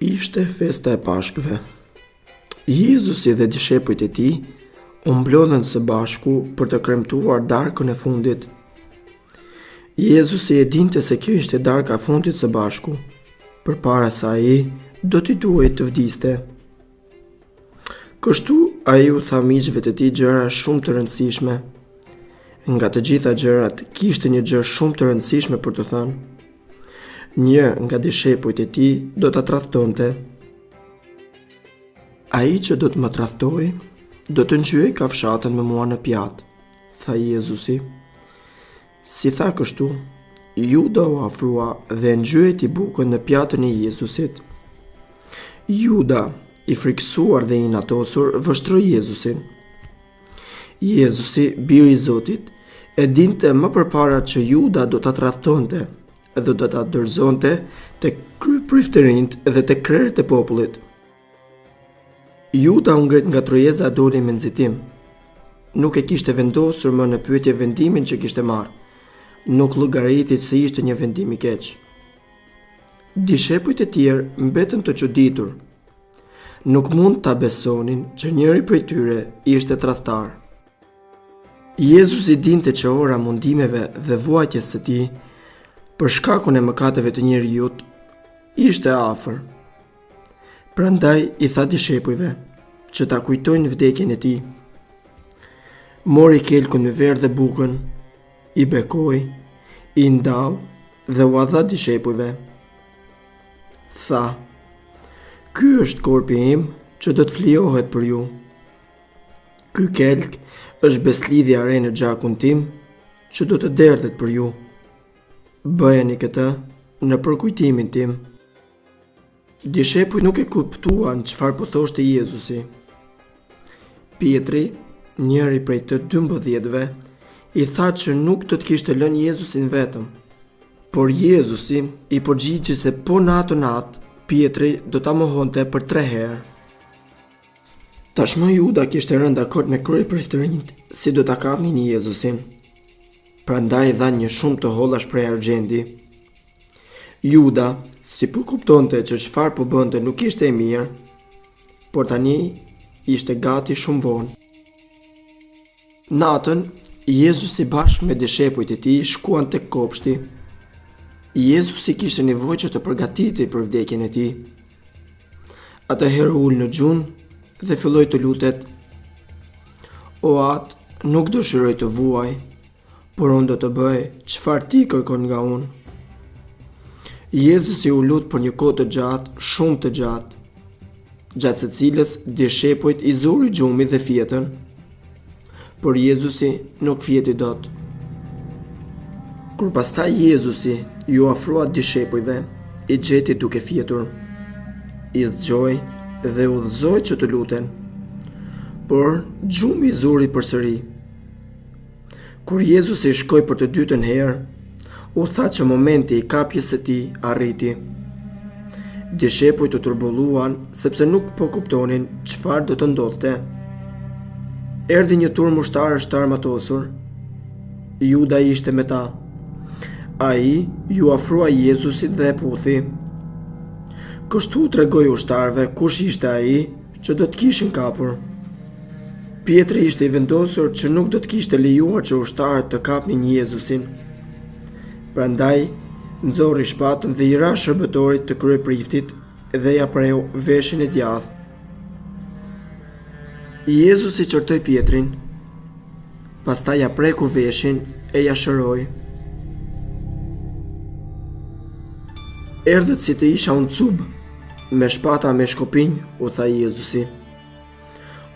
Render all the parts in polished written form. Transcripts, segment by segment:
Ishte festa e Pashkëve. Jezusi dhe dishepujt e tij u mblodhen së bashku për të kremtuar darkën e fundit. Jezusi e dinte se kjo ishte darka e fundit së bashku, përpara se ai do t'i duhej të vdiste. Kështu ai u tha miqve të tij gjëra shumë të rëndësishme. Nga të gjitha gjërat, kishte një gjë shumë të rëndësishme për të thënë. Një nga dishepujt e tij do ta tradhtonte. Ai që do të më tradhtoj, do të ngjyej kafshatën me mua në pjatë, tha Jezusi. Si tha kështu, Juda u afrua dhe ngjyeti bukën në pjatën e Jezusit. Juda, i frikësuar dhe i inatosur, vështroi Jezusin. Jezusi, biri i Zotit, e dinte më përpara që Juda do ta tradhtonte dhe do ta dorëzonte tek kryepriftërinjt dhe tek krerët e popullit. Juda u ngrit nga trojeza doli me nxitim. Nuk e kishte vendosur më në pyetje vendimin që kishte marrë. Nuk llogariti se ishte një vendim i keq. Dishepujt e tjerë mbetën të çuditur. Nuk mund ta besonin që njëri prej tyre ishte tradhtar. Jezusi dinte që ora mundimeve dhe vuajtjes së tij për shkakun e mëkateve të njerëzit ishte afër. Prandaj i tha dishepujve që ta kujtojnë vdekjen e tij. Mori kelkun me verë dhe bukën, i bekoi, i ndau dhe u dha dishepujve. Tha: "Ky është korpi im që do të flijohet për ju. Ky kelk është beslidhja e re në gjakun tim që do të derdhet për ju. Bëjeni këtë në përkujtimin tim." Dishepujt nuk e kuptuan çfarë po thoshte Jezusi. Pietri, njëri prej të 12-ve, i tha që nuk do të kishte lënë Jezusin vetëm. Por Jezusi i përgjigji se po në atë natë Pietri do ta mohonte për 3 herë. Tashmë Juda kishte rënë dakord me kryepriftërinjt si do ta kapnin Jezusin. Prandaj dha një shumë të hollash prej argjendi. Juda, si po kuptonte që çfarë po bënte nuk ishte e mirë, por tani ishte gati shumë vonë. Natën, Jezusi bashkë me dishepujt e tij shkuan tek kopshti. Jezusi kishte nevojë që të përgatitej për vdekjen e tij. Atëherë ul në gjunë dhe filloi të lutet: "O Atë, nuk dëshiroj të vuaj, por unë do të bëj çfarë ti kërkon nga unë." Jezusi u lut për një kohë të gjatë, shumë të gjatë, gjatë së cilës dishepujt i zuri gjumi dhe fjetën, por Jezusi nuk fjeti dot. Kur pastaj Jezusi ju afrua dishepujve, i gjeti duke fjetur. I zgjoi dhe u udhëzoi që të luten, por gjumi i zuri përsëri. Kur Jezusi shkoi për të dytën herë, u tha që momenti i kapjes së tij arriti. Dishepujt u turbulluan sepse nuk po kuptonin çfarë do të ndodhte. Erdhi një turm ushtarësh të armatosur. Juda ishte me ta. Ai ju afrua Jezusit dhe e puthi. Kështu tregoi ushtarëve kush ishte ai që do të kishin kapur. Pietri ishte i vendosur që nuk do të kishte lejuar që ushtarët të kapnin Jezusin. Prandaj nxorri shpatën dhe i ra shërbëtorit të kryepriftit dhe ja preu veshin e djathtë. Jezusi qortoi Pietrin, pastaj ja preku veshin e ja shëroi. "Erdhët si të isha unë cub, me shpata me shkopinj", u tha Jezusi.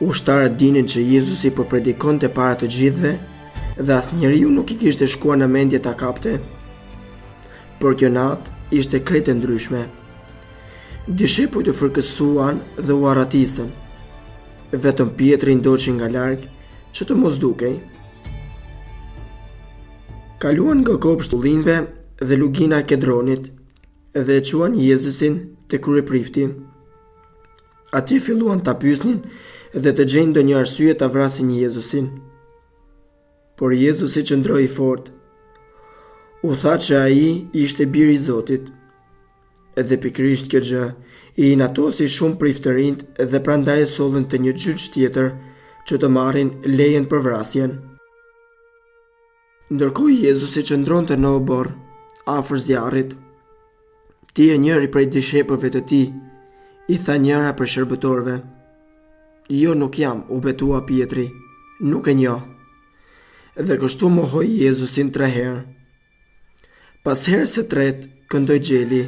Ushtarët dinin që Jezusi po predikonte para të gjithëve dhe asnjëriu nuk i kishte shkuar në mendje ta kapte. Por kjo natë ishte krejt e ndryshme. Dishepujt u frikësuan dhe u arratisën. Vetëm Pietri ndoqi nga larg që të mos dukej. Kaluan nga kopshti i ullinjve dhe lugina e Kedronit dhe e quan Jezusin te kryeprifti. Atje filluan ta pyesnin dhe të gjejnë ndonjë arsye ta vrasin Jezusin. Por Jezusi qëndroi fort. U tha që ai ishte biri i Zotit. Edhe pikërisht kjo gjë i inatosi shumë prej rinjt dhe prandaj e sollën te një gjyq tjetër që të marrin lejen për vrasjen. Ndërkohë Jezusi qëndronte në obor, afër zjarrit. Ti e njëri prej dishepujve të tij, i tha njëra prej shërbëtorëve. Jo, nuk jam, u betua Pietri, nuk e njoh. Dhe kështu mohoi Jezusin 3 herë. Pas herës së tretë këndoi gjeli.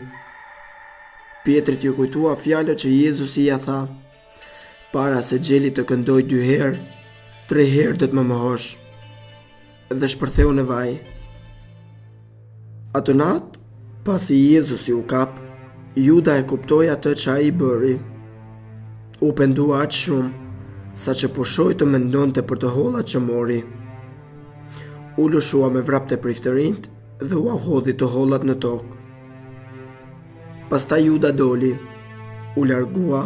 Pietrit ju kujtua fjalët që Jezusi ia tha: para se gjeli të këndoj 2 herë, 3 herë do të më mohosh. Dhe shpërtheu në vaj. Atë natë, pasi Jezusi u kap, Juda e kuptoi atë që ai bëri. U pendua aq shumë, sa që pushoi të mendonte për të hollat që mori. U lëshua me vrapte priftërinjt dhe u hodhi të hollat në tokë. Pastaj Juda doli, u largua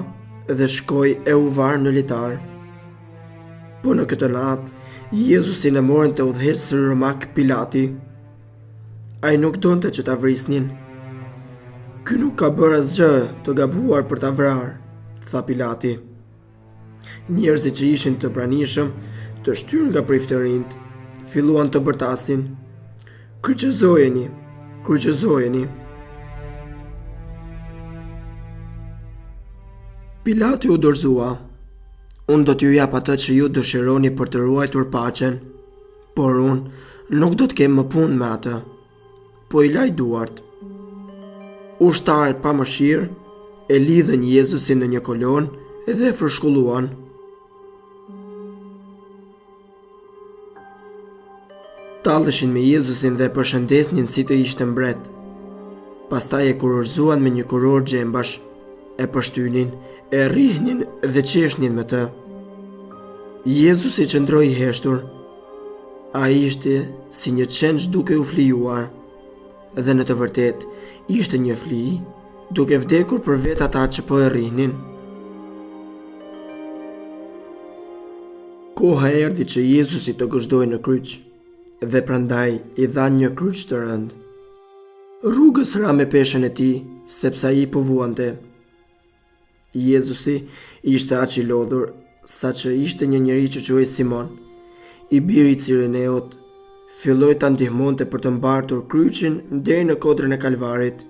dhe shkoi e u varë në litar. Po në këtë natë, Jezusin e morën të udhëheqësi romak Pilati. Ai nuk donte që ta vrisnin. Ky nuk ka bërë asgjë të gabuar për ta vrarë, tha Pilati. Njerëzit që ishin të pranishëm, të shtyrë nga priftërinjt, filluan të bërtasin: kryqëzojeni, kryqëzojeni. Pilati u dorëzua: unë do t'ju jap atë që ju dëshironi për të ruajtur paqen, por unë nuk do të kem më punë me atë. Po i laj duart. Ushtarët pa mëshirë e lidhen Jezusin në një kolon dhe e frëshkulluan. Talleshin me Jezusin dhe e përshëndesnin si të ishte mbret. Pastaj e kurorzuan me një kuror gjembash, e përshtynin, e rrihnin dhe qeshnin me të. Jezusi qëndroi i heshtur. Ai ishte si një qenç duke u flijuar. Dhe në të vërtet, ishte një fli duke vdekur për vetë ata që po e rrihnin. Koha erdhi që Jezusi të gëzhdoi në kryq, dhe prandaj i dha një kryq të rënd. Rrugës ra me peshën e tij, sepse ai po vuante. Jezusi ishte aq i lodhur, sa që ishte një njeri që quhej Simon, i biri i Cireneut, filloi ta ndihmonte për të mbartur kryqin deri në kodrën e Kalvarit.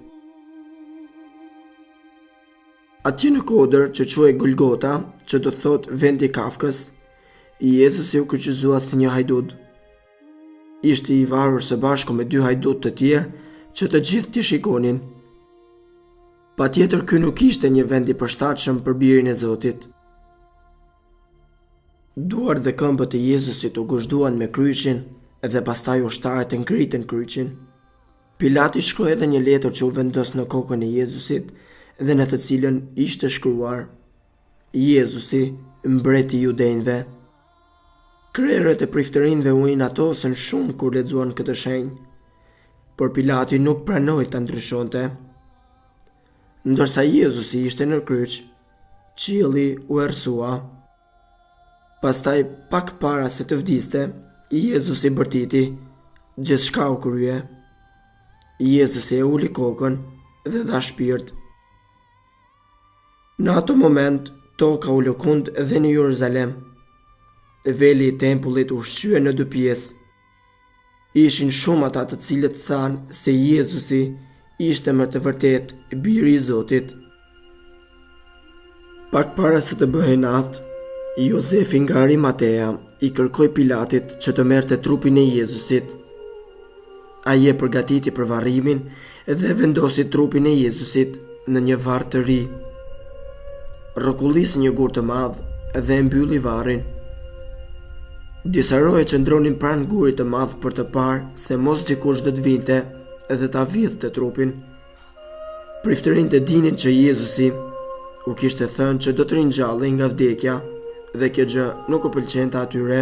Atje në kodër që quhej Golgota, që do të thotë vendi i kafkës, Jezusi u kryqëzua si një hajdut. Ishte i varur së bashku me 2 hajdut të tjerë që të gjithë t'i shikonin. Patjetër ky nuk ishte një vend i përshtatshëm për birin e Zotit. Duart dhe këmbët e Jezusit u guzhduan me kryqin dhe pastaj ushtarët e ngritën kryqin. Pilati shkroi edhe një letër që u vendos në kokën e Jezusit dhe në të cilën ishte shkruar: Jezusi, mbreti i Judenjve. Krerët e priftërinjve u inatosën shumë kur lexuan këtë shenjë, por Pilati nuk pranoi ta ndryshonte. Ndërsa Jezusi ishte në kryq, qielli u errësua. Pastaj, pak para se të vdiste, Jezusi bërtiti, gjithçka u krye. Jezusi e uli kokën dhe dha shpirt. Në ato moment, toka u lëkund dhe në Jeruzalem. Veli i tempullit u shqye në 2 pjesë. Ishin shumë ata të cilët thanë se Jezusi ishte me të vërtet biri i Zotit. Pak para se të bëhej natë, Jozefi nga Arimatea i kërkoi Pilatit që të merrte trupin e Jezusit. Ai e përgatiti për varrimin dhe vendosi trupin e Jezusit në një varr të ri. Rrokullis një gur të madh dhe e mbylli varrin. Disa roje qëndronin pranë gurit të madh për të parë se mos dikush do të vinte dhe ta vidhte trupin. Priftërinjtë e dinin që Jezusi u kishte thënë që do të ringjallej nga vdekja dhe kjo gjë nuk u pëlqente atyre.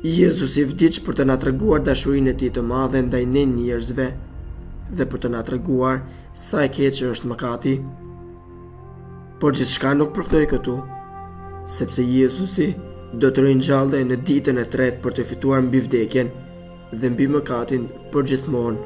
Jezusi vdiq për të na treguar dashurinë e tij të madhe ndaj ne njerëzve dhe për të na treguar sa e keqe është mëkati. Por gjithçka nuk përftoi këtu, sepse Jezusi do të ringjallej në ditën e tretë për të fituar mbi vdekjen dhe mbi mëkatin për gjithmonë.